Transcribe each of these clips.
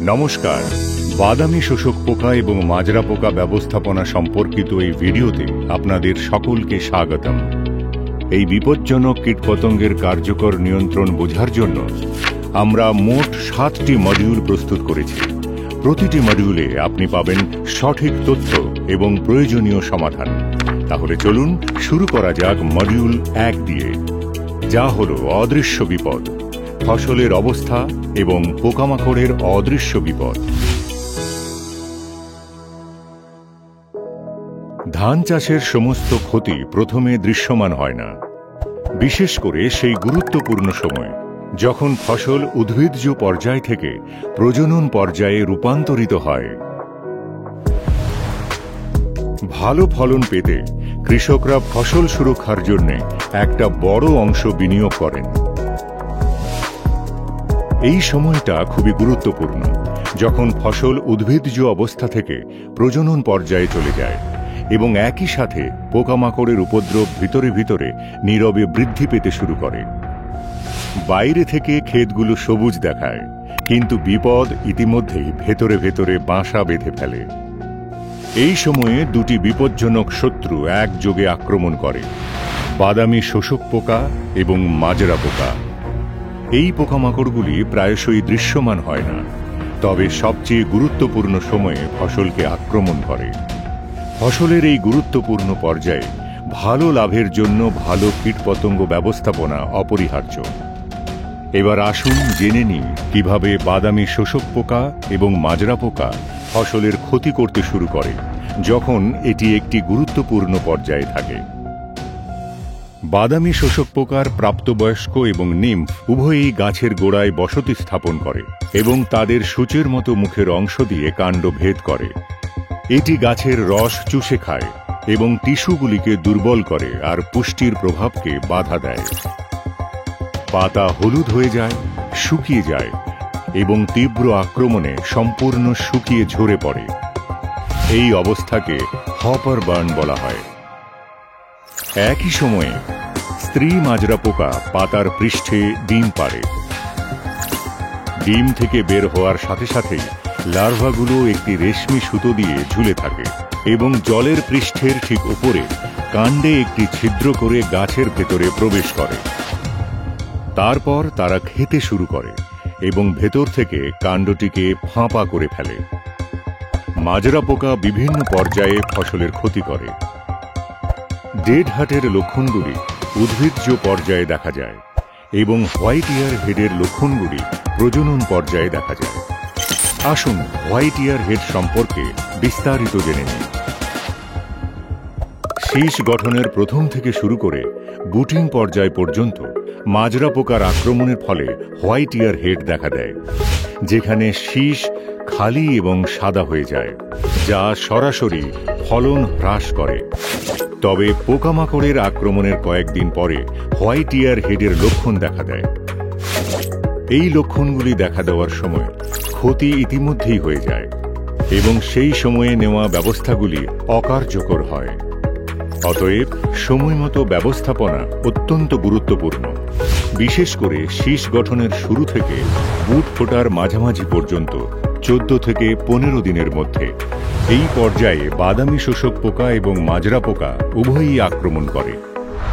নমস্কার, বাদামি শোষক পোকা এবং মাজরা পোকা ব্যবস্থাপনা সম্পর্কিত এই ভিডিওতে আপনাদের সকলকে স্বাগতম। এই বিপজ্জনক কীটপতঙ্গের কার্যকর নিয়ন্ত্রণ বোঝার জন্য আমরা মোট 7টি মডিউল প্রস্তুত করেছি। প্রতিটি মডিউলে আপনি পাবেন সঠিক তথ্য এবং প্রয়োজনীয় সমাধান। তাহলে চলুন শুরু করা যাক মডিউল 1 দিয়ে, যা হলো অদৃশ্য বিপদ, ফসলের অবস্থা এবং পোকামাকড়ের অদৃশ্য বিপদ। ধান চাষের সমস্ত ক্ষতি প্রথমে দৃশ্যমান হয় না, বিশেষ করে সেই গুরুত্বপূর্ণ সময় যখন ফসল উদ্ভিজ্জ পর্যায় থেকে প্রজনন পর্যায়ে রূপান্তরিত হয়। ভালো ফলন পেতে কৃষকরা ফসল সুরক্ষার জন্য একটা বড় অংশ বিনিয়োগ করেন। এই সময়টা খুবই গুরুত্বপূর্ণ, যখন ফসল উদ্ভিজ্জ অবস্থা থেকে প্রজনন পর্যায়ে চলে যায় এবং একই সাথে পোকামাকড়ের উপদ্রব ভিতরে ভিতরে নীরবে বৃদ্ধি পেতে শুরু করে। বাইরে থেকে ক্ষেতগুলো সবুজ দেখায়, কিন্তু বিপদ ইতিমধ্যেই ভেতরে ভেতরে বাসা বেঁধে ফেলে। এই সময়ে দুটি বিপজ্জনক শত্রু একযোগে আক্রমণ করে: বাদামি শোষক পোকা এবং মাজরা পোকা। এই পোকামাকড়গুলি প্রায়শই দৃশ্যমান হয় না, তবে সবচেয়ে গুরুত্বপূর্ণ সময়ে ফসলকে আক্রমণ করে। ফসলের এই গুরুত্বপূর্ণ পর্যায়ে ভালো লাভের জন্য ভালো কীটপতঙ্গ ব্যবস্থাপনা অপরিহার্য। এবার আসুন জেনে নিই কিভাবে বাদামি শোষক পোকা এবং মাজরা পোকা ফসলের ক্ষতি করতে শুরু করে যখন এটি একটি গুরুত্বপূর্ণ পর্যায়ে থাকে। বাদামি শোষক পোকার প্রাপ্তবয়স্ক এবং নিম্ফ উভয়ই গাছের গোড়ায় বসতি স্থাপন করে এবং তাদের সূচের মতো মুখের অংশ দিয়ে কাণ্ড ভেদ করে। এটি গাছের রস চুষে খায় এবং টিস্যুগুলিকে দুর্বল করে আর পুষ্টির প্রভাবকে বাধা দেয়। পাতা হলুদ হয়ে যায়, শুকিয়ে যায় এবং তীব্র আক্রমণে সম্পূর্ণ শুকিয়ে ঝরে পড়ে। এই অবস্থাকে হপার বার্ন বলা হয়। একই সময়ে স্ত্রী মাজরা পোকা পাতার পৃষ্ঠে ডিম পাড়ে। ডিম থেকে বের হওয়ার সাথে সাথেই লার্ভাগুলো একটি রেশমি সুতো দিয়ে ঝুলে থাকে এবং জলের পৃষ্ঠের ঠিক উপরে কাণ্ডে একটি ছিদ্র করে গাছের ভেতরে প্রবেশ করে। তারপর তারা খেতে শুরু করে এবং ভেতর থেকে কাণ্ডটিকে ফাঁপা করে ফেলে। মাজরা পোকা বিভিন্ন পর্যায়ে ফসলের ক্ষতি করে। ডেড হার্টের লক্ষণগুলি উদ্ভিজ্জ পর্যায়ে দেখা যায় এবং হোয়াইট ইয়ার হেডের লক্ষণগুলি প্রজনন পর্যায়ে দেখা যায়। আসুন হোয়াইট ইয়ার হেড সম্পর্কে বিস্তারিত জেনে নিই। শীষ গঠনের প্রথম থেকে শুরু করে বুটিং পর্যায় পর্যন্ত মাজরা পোকার আক্রমণের ফলে হোয়াইট ইয়ার হেড দেখা দেয়, যেখানে শীষ খালি এবং সাদা হয়ে যায়, যা সরাসরি ফলন হ্রাস করে। তবে পোকামাকড়ের আক্রমণের কয়েকদিন পরে হোয়াইট ইয়ার হেডের লক্ষণ দেখা দেয়। এই লক্ষণগুলি দেখা দেওয়ার সময় ক্ষতি ইতিমধ্যেই হয়ে যায় এবং সেই সময়ে নেওয়া ব্যবস্থাগুলি অকার্যকর হয়। অতএব সময়মতো ব্যবস্থাপনা অত্যন্ত গুরুত্বপূর্ণ, বিশেষ করে শীষ গঠনের শুরু থেকে বুট ফোটার মাঝামাঝি পর্যন্ত 14 থেকে 15 দিনের মধ্যে। এই পর্যায়ে বাদামি শোষক পোকা এবং মাজরা পোকা উভয়ই আক্রমণ করে,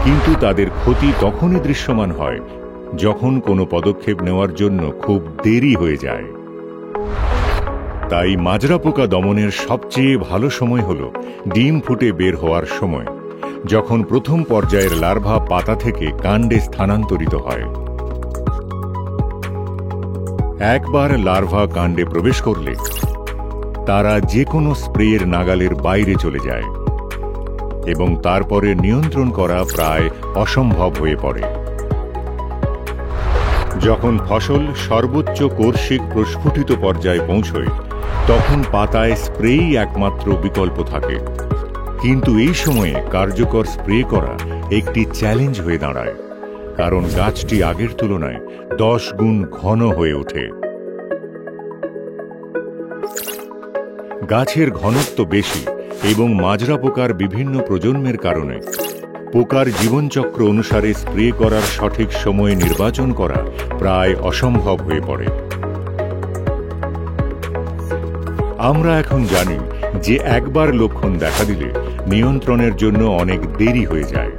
কিন্তু তাদের ক্ষতি তখনই দৃশ্যমান হয় যখন কোনো পদক্ষেপ নেওয়ার জন্য খুব দেরি হয়ে যায়। তাই মাজরা পোকা দমনের সবচেয়ে ভালো সময় হল ডিম ফুটে বের হওয়ার সময়, যখন প্রথম পর্যায়ের লার্ভা পাতা থেকে কাণ্ডে স্থানান্তরিত হয়। একবার লার্ভা কাণ্ডে প্রবেশ করলে তারা যে কোনো স্প্রের নাগালের বাইরে চলে যায় এবং তারপরে নিয়ন্ত্রণ করা প্রায় অসম্ভব হয়ে পড়ে। যখন ফসল সর্বোচ্চ কোর্সিক প্রস্ফুটিত পর্যায়ে পৌঁছয়, তখন পাতায় স্প্রেই একমাত্র বিকল্প থাকে। কিন্তু এই সময়ে কার্যকর স্প্রে করা একটি চ্যালেঞ্জ হয়ে দাঁড়ায়, কারণ গাছটি আগের তুলনায় 10 গুণ ঘন হয়ে ওঠে। গাছের ঘনত্ব বেশি এবং মাজরা পোকার বিভিন্ন প্রজন্মের কারণে পোকার জীবনচক্র অনুসারে স্প্রে করার সঠিক সময় নির্বাচন করা প্রায় অসম্ভব হয়ে পড়ে। আমরা এখন জানি যে একবার লক্ষণ দেখা দিলে নিয়ন্ত্রণের জন্য অনেক দেরি হয়ে যায়।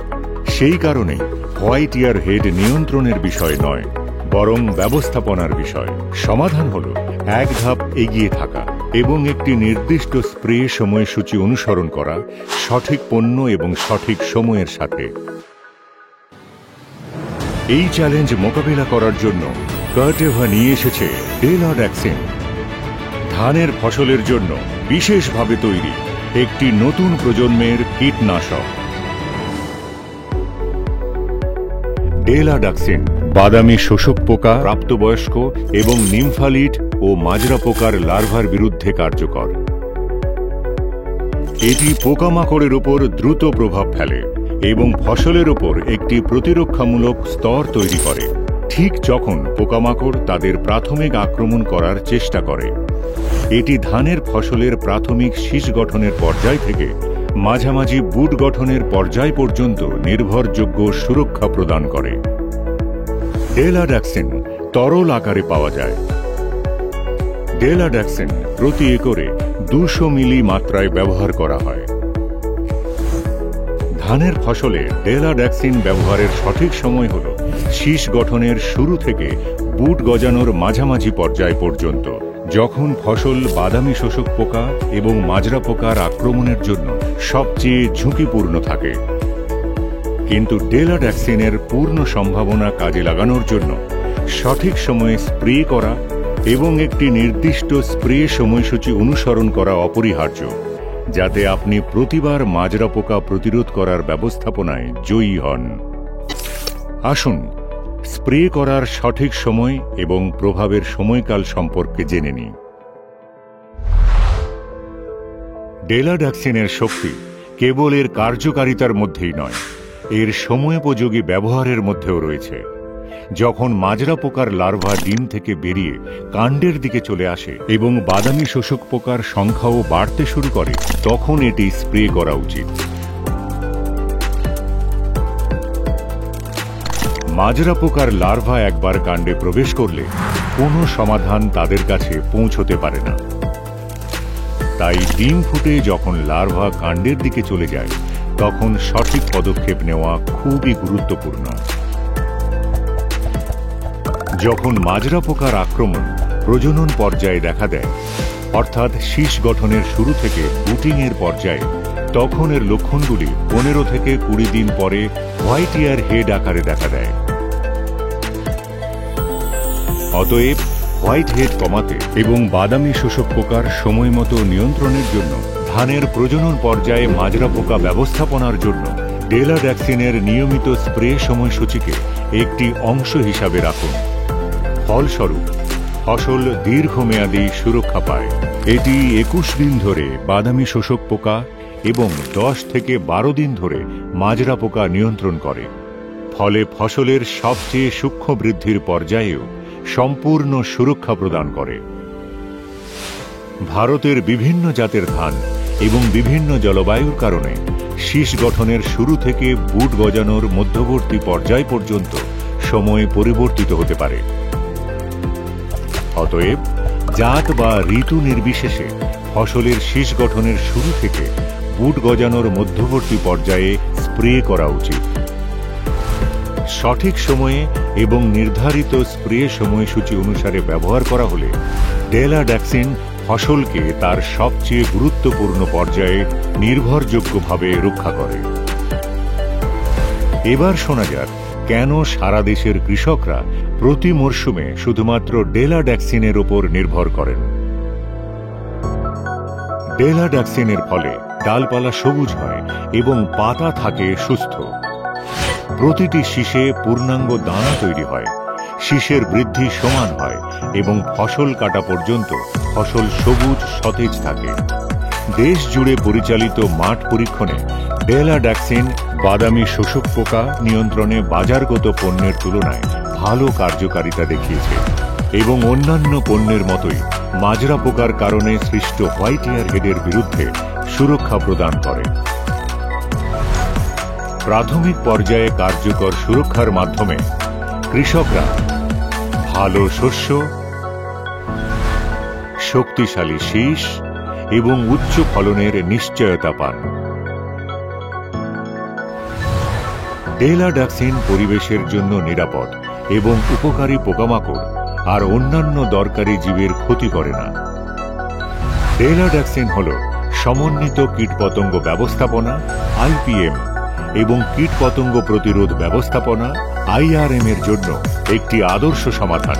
সেই কারণে হোয়াইট ইয়ার হেড নিয়ন্ত্রণের বিষয় নয়, বরং ব্যবস্থাপনার বিষয়। সমাধান হল এক ধাপ এগিয়ে থাকা এবং একটি নির্দিষ্ট স্প্রে সময়সূচি অনুসরণ করা, সঠিক পণ্য এবং সঠিক সময়ের সাথে। এই চ্যালেঞ্জ মোকাবিলা করার জন্য কার্টেভা নিয়ে এসেছে ডেলাড্যাক্সিন, ধানের ফসলের জন্য বিশেষভাবে তৈরি একটি নতুন প্রজন্মের কীটনাশক। ডেলাড্যাক্সিন বাদামি শোষক পোকা, প্রাপ্তবয়স্ক এবং নিমফ্যালিড ও মাজরা পোকার লার্ভার বিরুদ্ধে কার্যকর। এটি পোকামাকড়ের উপর দ্রুত প্রভাব ফেলে এবং ফসলের উপর একটি প্রতিরক্ষামূলক স্তর তৈরি করে, ঠিক যখন পোকামাকড় তাদের প্রাথমিক আক্রমণ করার চেষ্টা করে। এটি ধানের ফসলের প্রাথমিক শীষ গঠনের পর্যায় থেকে মাঝামাঝি বুট গঠনের পর্যায় পর্যন্ত নির্ভরযোগ্য সুরক্ষা প্রদান করে। ডেলাড্যাক্সিন তরল আকারে পাওয়া যায়। ডেলাড্যাক্সিন প্রতি একরে 200 মিলি মাত্রায় ব্যবহার করা হয়। ধানের ফসলে ডেলাড্যাক্সিন ব্যবহারের সঠিক সময় হল শীষ গঠনের শুরু থেকে বুট গজানোর মাঝামাঝি পর্যায় পর্যন্ত, যখন ফসল বাদামি শোষক পোকা এবং মাজরা পোকার আক্রমণের জন্য সবচেয়ে ঝুঁকিপূর্ণ থাকে। কিন্তু ডেলাড্যাক্সিনের পূর্ণ সম্ভাবনা কাজে লাগানোর জন্য সঠিক সময়ে স্প্রে করা এবং একটি নির্দিষ্ট স্প্রে সময়সূচি অনুসরণ করা অপরিহার্য, যাতে আপনি প্রতিবার মাজরা পোকা প্রতিরোধ করার ব্যবস্থাপনায় জয়ী হন। আসুন স্প্রে করার সঠিক সময় এবং প্রভাবের সময়কাল সম্পর্কে জেনে নিই। ডেলাড্যাক্সিনের শক্তি কেবল এর কার্যকারিতার মধ্যেই নয়, এর সময়োপযোগী ব্যবহারের মধ্যেও রয়েছে। যখন মাজরা পোকার লার্ভা ডিম থেকে বেরিয়ে কাণ্ডের দিকে চলে আসে এবং বাদামি শোষক পোকার সংখ্যাও বাড়তে শুরু করে, তখন এটি স্প্রে করা উচিত। মাজরা পোকার লার্ভা একবার কাণ্ডে প্রবেশ করলে কোনো সমাধান তাদের কাছে পৌঁছতে পারে না। তাই ডিম ফুটে যখন লার্ভা কাণ্ডের দিকে চলে যায়, তখন সঠিক পদক্ষেপ নেওয়া খুবই গুরুত্বপূর্ণ। যখন মাজরা পোকার আক্রমণ প্রজনন পর্যায়ে দেখা দেয়, অর্থাৎ শীষ গঠনের শুরু থেকে বুটিংয়ের পর্যায়ে, তখন এর লক্ষণগুলি 15 থেকে 20 দিন পরে হোয়াইট ইয়ার হেড আকারে দেখা দেয়। অতএব হোয়াইট হেড কমাতে এবং বাদামি শোষক পোকার সময়মতো নিয়ন্ত্রণের জন্য ধানের প্রজনন পর্যায়ে মাজরা পোকা ব্যবস্থাপনার জন্য ডেলাড্যাক্সিনের নিয়মিত স্প্রে সময়সূচিকে একটি অংশ হিসাবে রাখুন। ফলস্বরূপ ফসল দীর্ঘমেয়াদী সুরক্ষা পায়। এটি 21 দিন ধরে বাদামি শোষক পোকা এবং 10 থেকে 12 দিন ধরে মাজরা পোকা নিয়ন্ত্রণ করে, ফলে ফসলের সবচেয়ে সূক্ষ্ম বৃদ্ধির পর্যায়েও সম্পূর্ণ সুরক্ষা প্রদান করে। ভারতের বিভিন্ন জাতের ধান এবং বিভিন্ন জলবায়ুর কারণে শীষ গঠনের শুরু থেকে বুট গজানোর মধ্যবর্তী পর্যায় পর্যন্ত সময় পরিবর্তিত হতে পারে। অতএব জাত বা ঋতু নির্বিশেষে ফসলের শীষ গঠনের শুরু থেকে বুট গজানোর মধ্যবর্তী পর্যায়ে স্প্রে করা উচিত। সঠিক সময়ে এবং নির্ধারিত স্প্রে সময়সূচি অনুসারে ব্যবহার করা হলে ডেলাড্যাক্সিন ফসলকে তার সবচেয়ে গুরুত্বপূর্ণ পর্যায়ে নির্ভরযোগ্যভাবে রক্ষা করে। এবার শোনা যাক কেন সারা দেশের কৃষকরা প্রতি মরশুমে শুধুমাত্র ডেলাড্যাক্সিনের উপর নির্ভর করেন। ডেলাড্যাক্সিনের ফলে ডালপালা সবুজ হয় এবং পাতা থাকে সুস্থ। প্রতিটি শীষে পূর্ণাঙ্গ দানা তৈরি হয়, শীষের বৃদ্ধি সমান হয় এবং ফসল কাটা পর্যন্ত ফসল সবুজ সতেজ থাকে। দেশ জুড়ে পরিচালিত মাঠ পরীক্ষণে ডেলাড্যাক্সিন বাদামি শোষক পোকা নিয়ন্ত্রণে বাজারগত পণ্যের তুলনায় ভালো কার্যকারিতা দেখিয়েছে এবং অন্যান্য পণ্যের মতোই মাজরা পোকার কারণে সৃষ্ট হোয়াইট ইয়ার হেডের বিরুদ্ধে সুরক্ষা প্রদান করে। প্রাথমিক পর্যায়ে কার্যকর সুরক্ষার মাধ্যমে কৃষকরা ভালো শস্য, শক্তিশালী শীষ এবং উচ্চ ফলনের নিশ্চয়তা পান। টেলাডাক্সিন পরিবেশের জন্য নিরাপদ এবং উপকারী পোকামাকড় আর অন্যান্য দরকারি জীবের ক্ষতি করে না। টেলাডাক্সিন হল সমন্বিত কীটপতঙ্গ ব্যবস্থাপনা IPM এবং কীটপতঙ্গ প্রতিরোধ ব্যবস্থাপনা IRM এর জন্য একটি আদর্শ সমাধান,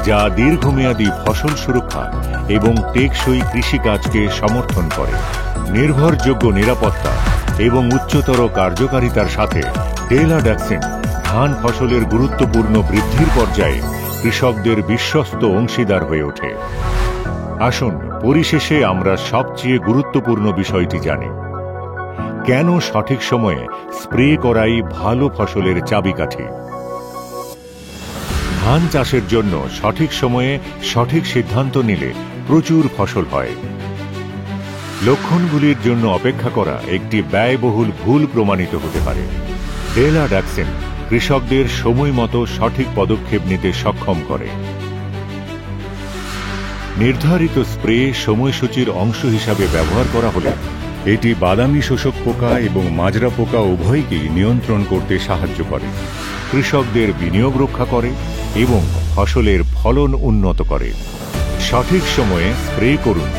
যা দীর্ঘমেয়াদী ফসল সুরক্ষা এবং টেকসই কৃষিকাজকে সমর্থন করে। নির্ভরযোগ্য নিরাপত্তা এবং উচ্চতর কার্যকারিতার সাথে টেলাডাক্সিন ধান ফসলের গুরুত্বপূর্ণ বৃদ্ধির পর্যায়ে কৃষকদের বিশ্বস্ত অংশীদার হয়ে ওঠে। আসুন পরিশেষে আমরা সবচেয়ে গুরুত্বপূর্ণ বিষয়টি জানি। কেন সঠিক সময়ে স্প্রে করাই ভালো ফসলের চাবিকাঠি? ধান চাষের জন্য সঠিক সময়ে সঠিক সিদ্ধান্ত নিলে প্রচুর ফসল হয়। লক্ষণগুলির জন্য অপেক্ষা করা একটি ব্যয়বহুল ভুল প্রমাণিত হতে পারে। টেলাডাক্সিন কৃষকদের সময় মতো সঠিক পদক্ষেপ নিতে সক্ষম করে। নির্ধারিত স্প্রে সময়সূচির অংশ হিসাবে ব্যবহার করা হলে এটি বাদামি শোষক পোকা এবং মাজরা পোকা উভয়কেই নিয়ন্ত্রণ করতে সাহায্য করে, কৃষকদের বিনিয়োগ রক্ষা করে এবং ফসলের ফলন উন্নত করে। সঠিক সময়ে স্প্রে করুন।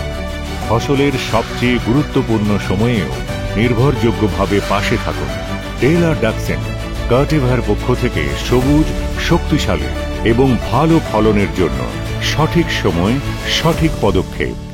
ফসলের সবচেয়ে গুরুত্বপূর্ণ সময়েও নির্ভরযোগ্যভাবে পাশে থাকুন। টেলাডাক্সিন কার্টিভার পক্ষ থেকে সবুজ, শক্তিশালী এবং ভালো ফলনের জন্য সঠিক সময়, সঠিক পদক্ষেপ।